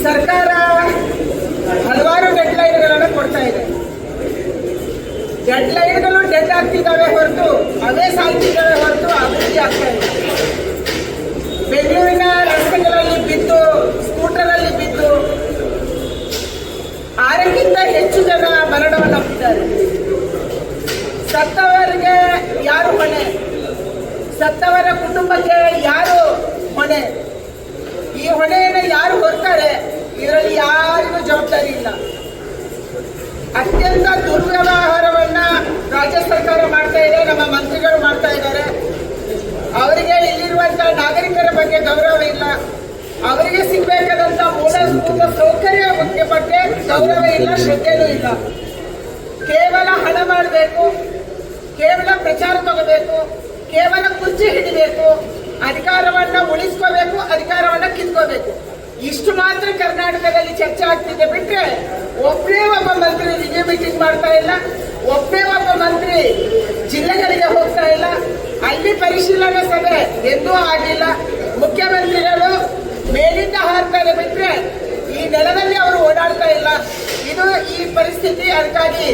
ಸರ್ಕಾರ ಹಲವಾರು ಡೆಡ್ಲೈನ್ಗಳನ್ನು ಕೊಡ್ತಾ ಇದೆ. ಡೆಡ್ಲೈನ್ಗಳು ಡೆಡ್ ಆಗ್ತಿದ್ದಾವೆ ಹೊರತು ಅವೇ ಸಾಯ್ತಿದ್ದಾವೆ ಹೊರತು ಅಭಿವೃದ್ಧಿ ಆಗ್ತಾ ಇದೆ. ಬೆಂಗಳೂರಿನ ರಸ್ತೆಗಳಲ್ಲಿ ಬಿದ್ದು, ಸ್ಕೂಟರಲ್ಲಿ ಬಿದ್ದು 6ಕ್ಕಿಂತ ಹೆಚ್ಚು ಜನ ಮರಣವನ್ನಪ್ಪಿದ್ದಾರೆ. ಸತ್ತವರಿಗೆ ಯಾರು ಹೊಣೆ? ಸತ್ತವರ ಕುಟುಂಬಕ್ಕೆ ಯಾರು ಹೊಣೆ? ಈ ಹೊಣೆಯನ್ನು ಯಾರು ಹೊರ್ತಾರೆ? ಇದರಲ್ಲಿ ಯಾರಿಗೂ ಜವಾಬ್ದಾರಿ ಇಲ್ಲ. ಅತ್ಯಂತ ದುರ್ವ್ಯವಹಾರವನ್ನ ರಾಜ್ಯ ಸರ್ಕಾರ ಮಾಡ್ತಾ ಇದೆ, ನಮ್ಮ ಮಂತ್ರಿಗಳು ಮಾಡ್ತಾ ಇದ್ದಾರೆ. ಅವರಿಗೆ ಇಲ್ಲಿರುವಂತಹ ನಾಗರಿಕರ ಬಗ್ಗೆ ಗೌರವ ಇಲ್ಲ, ಅವರಿಗೆ ಸಿಗಬೇಕಾದಂತ ಮೂಲಭೂತ ಸೌಕರ್ಯ ಬಗ್ಗೆ ಗೌರವ ಇಲ್ಲ, ಶ್ರದ್ಧೆನೂ ಇಲ್ಲ. ಕೇವಲ ಹಣ ಮಾಡಬೇಕು, ಕೇವಲ ಪ್ರಚಾರ ತಗೋಬೇಕು, ಕೇವಲ ಕುರ್ಚಿ ಹಿಡಿಬೇಕು, ಅಧಿಕಾರವನ್ನ ಉಳಿಸ್ಕೋಬೇಕು, ಅಧಿಕಾರವನ್ನ ಕಿತ್ಕೋಬೇಕು. ಇಷ್ಟು ಮಾತ್ರ ಕರ್ನಾಟಕದಲ್ಲಿ ಚರ್ಚೆ ಆಗ್ತಿದೆ ಬಿಟ್ರೆ ಒಬ್ಬನೇ ಒಬ್ಬ ಮಂತ್ರಿ ರಿವ್ಯೂ ಮೀಟಿಂಗ್ ಮಾಡ್ತಾ ಇಲ್ಲ, ಒಬ್ಬನೇ ಒಬ್ಬ ಮಂತ್ರಿ ಜಿಲ್ಲೆಗಳಿಗೆ ಹೋಗ್ತಾ ಇಲ್ಲ, ಅಲ್ಲಿ ಪರಿಶೀಲನಾ ಸಭೆ ಎಂದೂ ಆಗಿಲ್ಲ. ಮುಖ್ಯಮಂತ್ರಿಗಳು ಮೇಲಿಂದ ಹಾರ್ತಾರೆ ಬಿಟ್ರೆ ಈ ನೆಲದಲ್ಲಿ ಅವರು ಓಡಾಡ್ತಾ ಇಲ್ಲ. ಇದು ಈ ಪರಿಸ್ಥಿತಿ. ಅದಕ್ಕಾಗಿ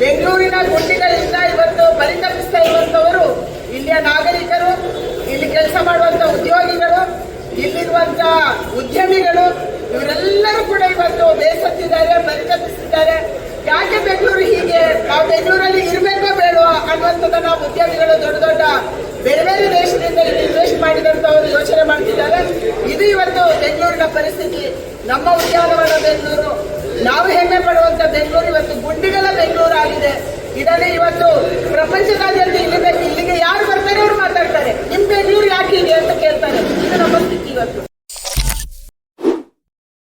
ಬೆಂಗಳೂರಿನ ಗುಂಡಿಗಳಿಂದ ಇವತ್ತು ಪರಿತಪಿಸ್ತಾ ಇರುವಂತವರು ಇಲ್ಲಿಯ ನಾಗರಿಕರು, ಇಲ್ಲಿ ಕೆಲಸ ಮಾಡುವಂತ ಉದ್ಯೋಗಿಗಳು, ಇಲ್ಲಿರುವಂತ ಉದ್ಯಮಿಗಳು, ಇವರೆಲ್ಲರೂ ಕೂಡ ಇವತ್ತು ಬೇಸತ್ತಿದ್ದಾರೆ, ಪರಿತಪಿಸಿದ್ದಾರೆ. ಯಾಕೆ ಬೆಂಗಳೂರು ಹೀಗೆ? ನಾವು ಬೆಂಗಳೂರಲ್ಲಿ ಇರಬೇಕೋ ಬೇಡವಾ ಅನ್ನುವಂಥದ್ದು ನಾವು ಉದ್ಯಮಿಗಳು ದೊಡ್ಡ ದೊಡ್ಡ ಬೇರೆ ಬೇರೆ ದೇಶದಿಂದ ಇಲ್ಲಿ ಇನ್ವೆಸ್ಟ್ ಮಾಡಿದಂಥವರು ಯೋಚನೆ ಮಾಡ್ತಿದ್ದಾರೆ. ಇದು ಇವತ್ತು ಬೆಂಗಳೂರಿನ ಪರಿಸ್ಥಿತಿ. ನಮ್ಮ ಉದ್ಯಾನವನ ಬೆಂಗಳೂರು, ನಾವು ಹೆಮ್ಮೆ ಪಡುವಂತ ಬೆಂಗಳೂರು ಇವತ್ತು ಗುಂಡಿಗಳ ಬೆಂಗಳೂರು ಆಗಿದೆ. ಇದನ್ನೇ ಇವತ್ತು ಪ್ರಪಂಚದಾದ್ಯಂತ ಇಲ್ಲಿಗೆ ಯಾರು ಬರ್ತಾರೆ ಅವರು ಮಾತಾಡ್ತಾರೆ, ನಿಮ್ ಬೆಂಗಳೂರು ಯಾಕೆ ಇದೆ ಅಂತ ಕೇಳ್ತಾರೆ. ಇದು ನಮ್ಮ ಸ್ಥಿತಿ ಇವತ್ತು.